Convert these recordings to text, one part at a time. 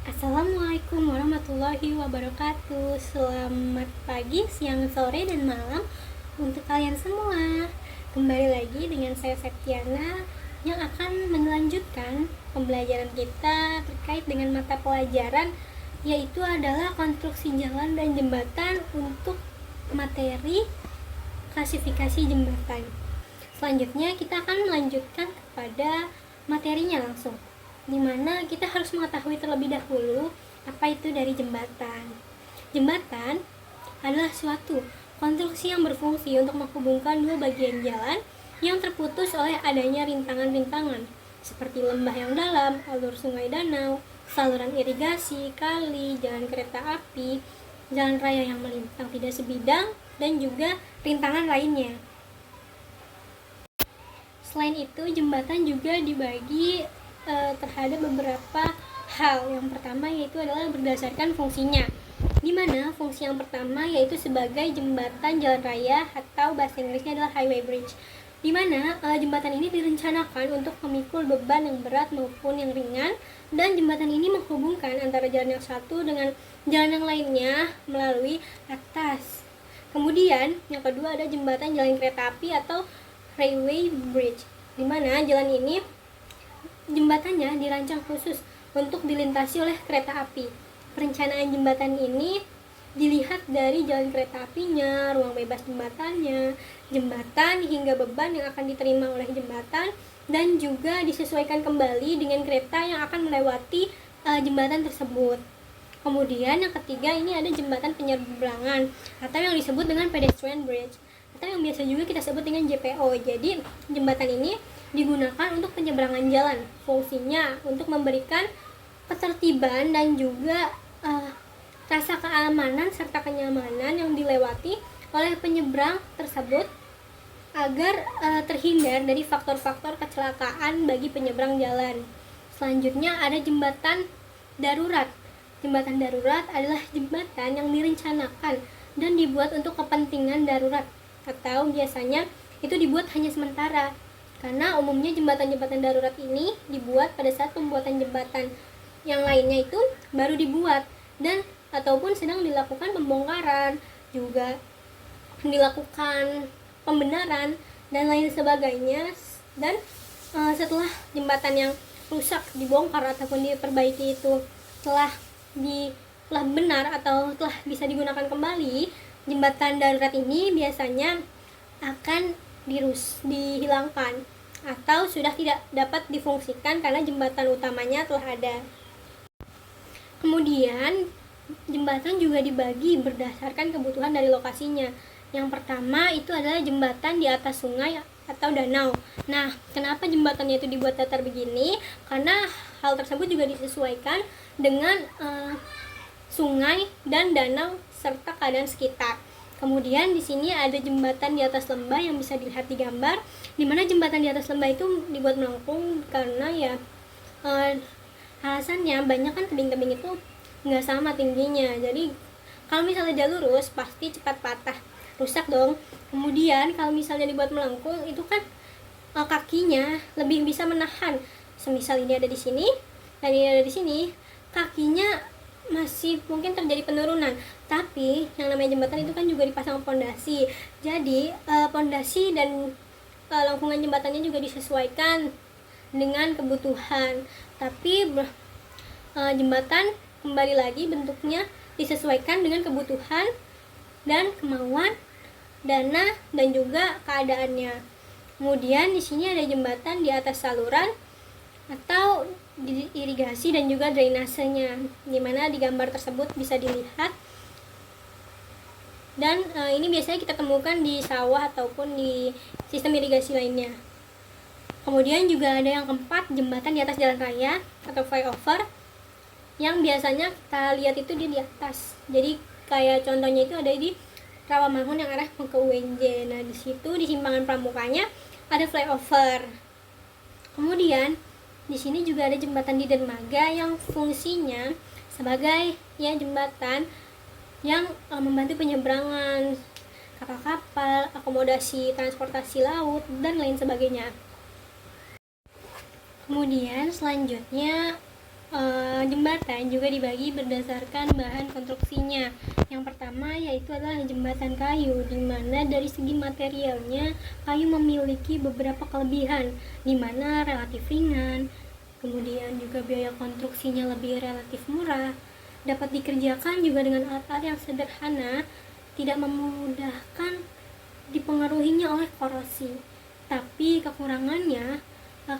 Assalamualaikum warahmatullahi wabarakatuh. Selamat pagi, siang, sore, dan malam untuk kalian semua. Kembali lagi dengan saya Septiana yang akan melanjutkan pembelajaran kita terkait dengan mata pelajaran, yaitu adalah konstruksi jalan dan jembatan untuk materi klasifikasi jembatan. Selanjutnya kita akan melanjutkan kepada materinya langsung, dimana kita harus mengetahui terlebih dahulu apa itu dari jembatan. Jembatan adalah suatu konstruksi yang berfungsi untuk menghubungkan dua bagian jalan yang terputus oleh adanya rintangan-rintangan seperti lembah yang dalam, alur sungai danau, saluran irigasi, kali, jalan kereta api, jalan raya yang melintang tidak sebidang, dan juga rintangan lainnya. Selain itu, jembatan juga dibagi terhadap beberapa hal. Yang pertama yaitu adalah berdasarkan fungsinya, di mana fungsi yang pertama yaitu sebagai jembatan jalan raya atau bahasa Inggrisnya adalah highway bridge, di mana jembatan ini direncanakan untuk memikul beban yang berat maupun yang ringan, dan jembatan ini menghubungkan antara jalan yang satu dengan jalan yang lainnya melalui atas. Kemudian yang kedua ada jembatan jalan kereta api atau railway bridge, di mana jalan ini jembatannya dirancang khusus untuk dilintasi oleh kereta api. Perencanaan jembatan ini dilihat dari jalan kereta apinya, ruang bebas jembatannya, jembatan hingga beban yang akan diterima oleh jembatan, dan juga disesuaikan kembali dengan kereta yang akan melewati jembatan tersebut. Kemudian yang ketiga ini ada jembatan penyeberangan atau yang disebut dengan pedestrian bridge, atau yang biasa juga kita sebut dengan JPO. Jadi jembatan ini digunakan untuk penyeberangan jalan. Fungsinya untuk memberikan ketertiban dan juga rasa keamanan serta kenyamanan yang dilewati oleh penyeberang tersebut agar terhindar dari faktor-faktor kecelakaan bagi penyeberang jalan. Selanjutnya ada jembatan darurat. Jembatan darurat adalah jembatan yang direncanakan dan dibuat untuk kepentingan darurat, atau biasanya itu dibuat hanya sementara, karena umumnya jembatan-jembatan darurat ini dibuat pada saat pembuatan jembatan yang lainnya itu baru dibuat, dan ataupun sedang dilakukan pembongkaran, juga dilakukan pembenaran dan lain sebagainya. Dan setelah jembatan yang rusak dibongkar ataupun diperbaiki itu telah benar atau telah bisa digunakan kembali, jembatan darurat ini biasanya akan dihilangkan atau sudah tidak dapat difungsikan karena jembatan utamanya telah ada. Kemudian jembatan juga dibagi berdasarkan kebutuhan dari lokasinya. Yang pertama itu adalah jembatan di atas sungai atau danau. Nah, kenapa jembatannya itu dibuat datar begini? Karena hal tersebut juga disesuaikan dengan sungai dan danau serta keadaan sekitar. Kemudian di sini ada jembatan di atas lembah yang bisa dilihat di gambar, di mana jembatan di atas lembah itu dibuat melengkung karena ya alasannya banyak kan tebing-tebing itu nggak sama tingginya. Jadi kalau misalnya dia lurus pasti cepat patah, rusak dong. Kemudian kalau misalnya dibuat melengkung itu kan kakinya lebih bisa menahan. Semisal ini ada di sini dan ini ada di sini, kakinya masih mungkin terjadi penurunan, tapi yang namanya jembatan itu kan juga dipasang pondasi. Jadi pondasi dan lengkungan jembatannya juga disesuaikan dengan kebutuhan. Tapi jembatan kembali lagi bentuknya disesuaikan dengan kebutuhan dan kemauan, dana, dan juga keadaannya. Kemudian di sini ada jembatan di atas saluran atau di irigasi dan juga drainasenya, dimana di gambar tersebut bisa dilihat. Dan ini biasanya kita temukan di sawah ataupun di sistem irigasi lainnya. Kemudian juga ada yang keempat, jembatan di atas jalan raya atau flyover, yang biasanya kita lihat itu di atas. Jadi kayak contohnya itu ada di Rawamangun yang arah ke UNJ. Nah, di situ di simpangan pramukanya ada flyover. Kemudian di sini juga ada jembatan di dermaga yang fungsinya sebagai jembatan yang membantu penyeberangan kapal-kapal, akomodasi transportasi laut, dan lain sebagainya. Kemudian selanjutnya Jembatan juga dibagi berdasarkan bahan konstruksinya. Yang pertama yaitu adalah jembatan kayu, di mana dari segi materialnya kayu memiliki beberapa kelebihan, di mana relatif ringan, kemudian juga biaya konstruksinya lebih relatif murah, dapat dikerjakan juga dengan alat-alat yang sederhana, tidak memudahkan dipengaruhinya oleh korosi. Tapi kekurangannya,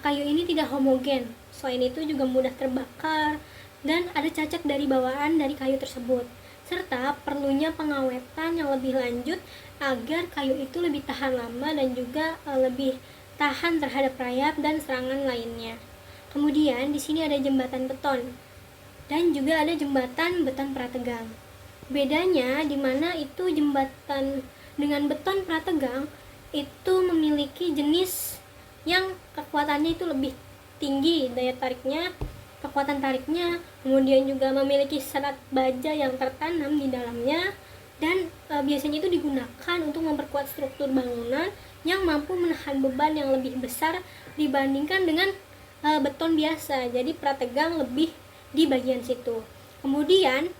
kayu ini tidak homogen. Selain itu juga mudah terbakar dan ada cacat dari bawaan dari kayu tersebut. Serta perlunya pengawetan yang lebih lanjut agar kayu itu lebih tahan lama dan juga lebih tahan terhadap rayap dan serangan lainnya. Kemudian di sini ada jembatan beton dan juga ada jembatan beton prategang. Bedanya di mana itu jembatan dengan beton prategang itu memiliki jenis yang kekuatannya itu lebih tinggi, daya tariknya, kekuatan tariknya, kemudian juga memiliki serat baja yang tertanam di dalamnya, dan biasanya itu digunakan untuk memperkuat struktur bangunan yang mampu menahan beban yang lebih besar dibandingkan dengan beton biasa. Jadi prategang lebih di bagian situ. Kemudian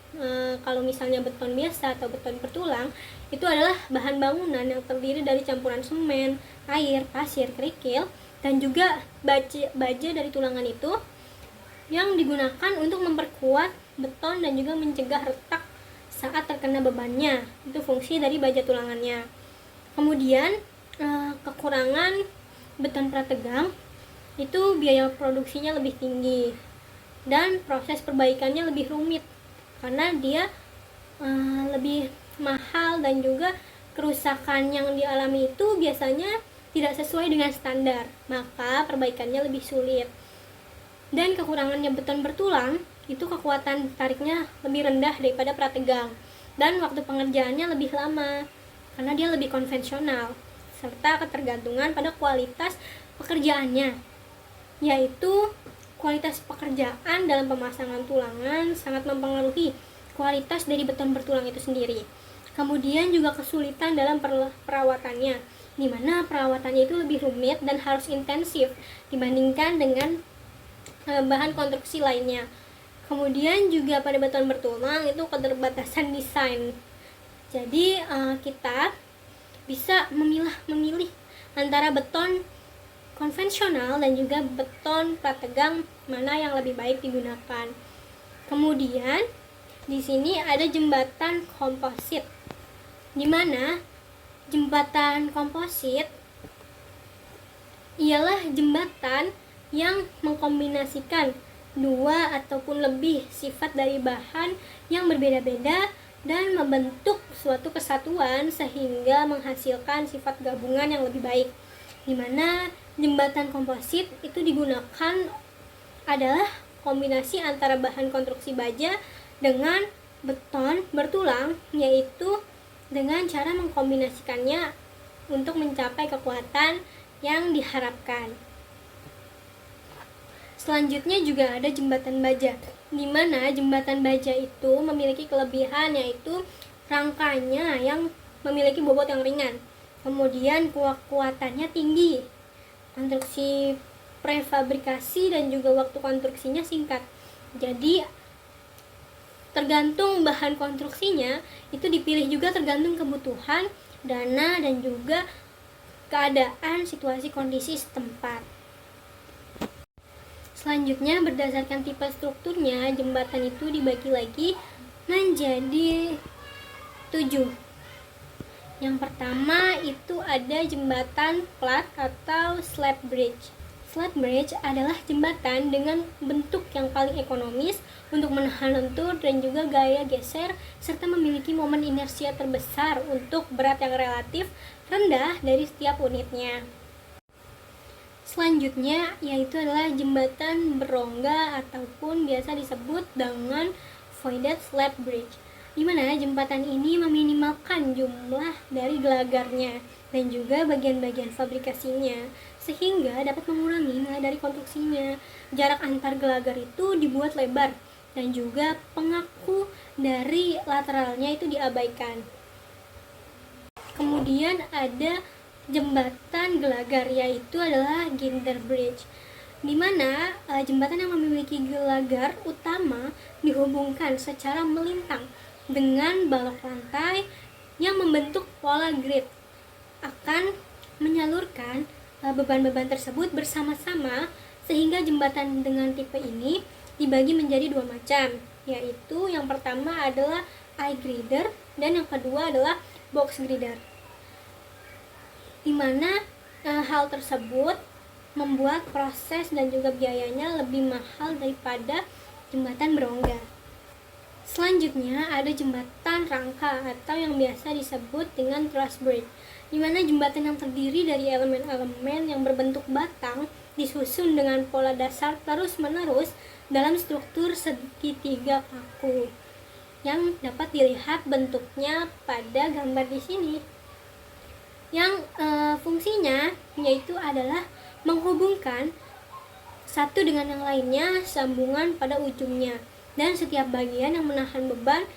kalau misalnya beton biasa atau beton bertulang, itu adalah bahan bangunan yang terdiri dari campuran semen, air, pasir, kerikil, dan juga baja dari tulangan itu yang digunakan untuk memperkuat beton dan juga mencegah retak saat terkena bebannya. Itu fungsi dari baja tulangannya. Kemudian kekurangan beton prategang itu biaya produksinya lebih tinggi dan proses perbaikannya lebih rumit karena dia lebih mahal, dan juga kerusakan yang dialami itu biasanya tidak sesuai dengan standar, maka perbaikannya lebih sulit. Dan kekurangannya beton bertulang itu kekuatan tariknya lebih rendah daripada prategang dan waktu pengerjaannya lebih lama karena dia lebih konvensional, serta ketergantungan pada kualitas pekerjaannya, yaitu kualitas pekerjaan dalam pemasangan tulangan sangat mempengaruhi kualitas dari beton bertulang itu sendiri. Kemudian juga kesulitan dalam perawatannya, di mana perawatannya itu lebih rumit dan harus intensif dibandingkan dengan bahan konstruksi lainnya. Kemudian juga pada beton bertulang itu keterbatasan desain. Jadi kita bisa memilih antara beton konvensional dan juga beton prategang mana yang lebih baik digunakan. Kemudian di sini ada jembatan komposit, di mana jembatan komposit ialah jembatan yang mengkombinasikan dua ataupun lebih sifat dari bahan yang berbeda-beda dan membentuk suatu kesatuan sehingga menghasilkan sifat gabungan yang lebih baik. Di mana jembatan komposit itu digunakan adalah kombinasi antara bahan konstruksi baja dengan beton bertulang, yaitu dengan cara mengkombinasikannya untuk mencapai kekuatan yang diharapkan. Selanjutnya juga ada jembatan baja, di mana jembatan baja itu memiliki kelebihan yaitu rangkanya yang memiliki bobot yang ringan, kemudian kekuatannya tinggi, konstruksi prefabrikasi dan juga waktu konstruksinya singkat. Jadi tergantung bahan konstruksinya itu dipilih juga tergantung kebutuhan, dana, dan juga keadaan situasi kondisi setempat. Selanjutnya berdasarkan tipe strukturnya, jembatan itu dibagi lagi menjadi 7. Yang pertama itu ada jembatan plat atau slab bridge. Slab bridge adalah jembatan dengan bentuk yang paling ekonomis untuk menahan lentur dan juga gaya geser, serta memiliki momen inersia terbesar untuk berat yang relatif rendah dari setiap unitnya. Selanjutnya yaitu adalah jembatan berongga ataupun biasa disebut dengan voided slab bridge, di mana jembatan ini meminimalkan jumlah dari gelagarnya dan juga bagian-bagian fabrikasinya sehingga dapat mengurangi nilai dari konstruksinya. Jarak antar gelagar itu dibuat lebar dan juga pengaku dari lateralnya itu diabaikan. Kemudian ada jembatan gelagar, yaitu adalah Ginder Bridge. di mana jembatan yang memiliki gelagar utama dihubungkan secara melintang dengan balok lantai yang membentuk pola grid, akan menyalurkan beban-beban tersebut bersama-sama, sehingga jembatan dengan tipe ini dibagi menjadi dua macam, yaitu yang pertama adalah eye grider dan yang kedua adalah box grider, di mana hal tersebut membuat proses dan juga biayanya lebih mahal daripada jembatan berongga. Selanjutnya ada jembatan rangka atau yang biasa disebut dengan truss bridge, di mana jembatan yang terdiri dari elemen-elemen yang berbentuk batang disusun dengan pola dasar terus-menerus dalam struktur segitiga kaku yang dapat dilihat bentuknya pada gambar di sini. Yang fungsinya yaitu adalah menghubungkan satu dengan yang lainnya sambungan pada ujungnya, dan setiap bagian yang menahan beban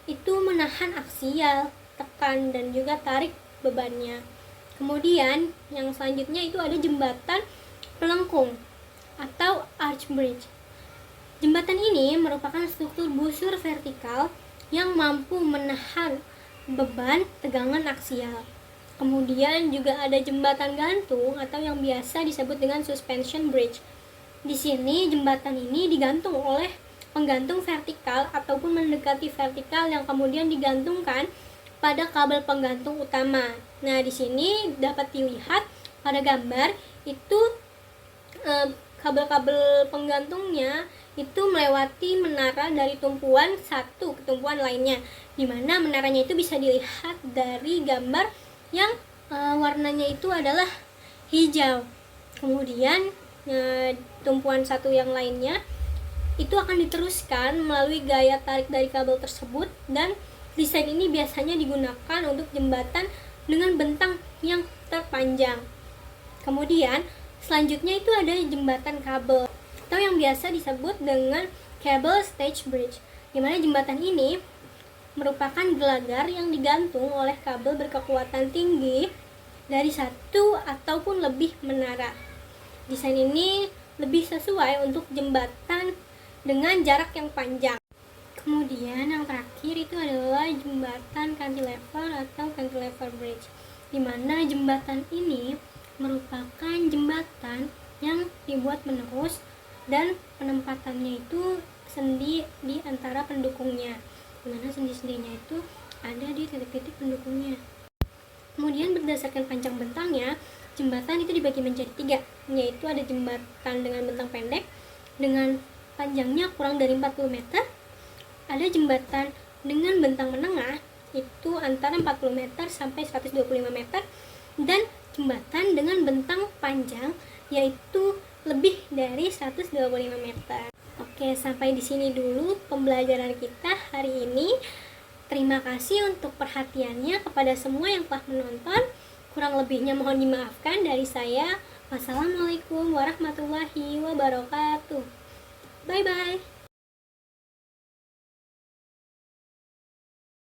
itu menahan aksial, tekan, dan juga tarik bebannya. Kemudian yang selanjutnya itu ada jembatan pelengkung atau arch bridge. Jembatan ini merupakan struktur busur vertikal yang mampu menahan beban tegangan aksial. Kemudian juga ada jembatan gantung atau yang biasa disebut dengan suspension bridge. Di sini jembatan ini digantung oleh penggantung vertikal ataupun mendekati vertikal yang kemudian digantungkan pada kabel penggantung utama. Nah, di sini dapat dilihat pada gambar itu kabel-kabel penggantungnya itu melewati menara dari tumpuan satu ke tumpuan lainnya, di mana menaranya itu bisa dilihat dari gambar yang warnanya itu adalah hijau. Kemudian tumpuan satu yang lainnya itu akan diteruskan melalui gaya tarik dari kabel tersebut, dan desain ini biasanya digunakan untuk jembatan dengan bentang yang terpanjang. Kemudian selanjutnya itu ada jembatan kabel atau yang biasa disebut dengan cable stage bridge, di mana jembatan ini merupakan gelagar yang digantung oleh kabel berkekuatan tinggi dari satu ataupun lebih menara. Desain ini lebih sesuai untuk jembatan dengan jarak yang panjang. Kemudian yang terakhir itu adalah jembatan cantilever atau cantilever bridge, di mana jembatan ini merupakan jembatan yang dibuat menerus dan penempatannya itu sendi di antara pendukungnya, di mana sendi-sendinya itu ada di titik-titik pendukungnya. Kemudian berdasarkan panjang bentangnya, jembatan itu dibagi menjadi 3, yaitu ada jembatan dengan bentang pendek dengan panjangnya kurang dari 40 meter, ada jembatan dengan bentang menengah itu antara 40 meter sampai 125 meter, dan jembatan dengan bentang panjang yaitu lebih dari 125 meter. Oke, sampai di sini dulu pembelajaran kita hari ini. Terima kasih untuk perhatiannya kepada semua yang telah menonton. Kurang lebihnya mohon dimaafkan dari saya. Wassalamualaikum warahmatullahi wabarakatuh. Bye-bye.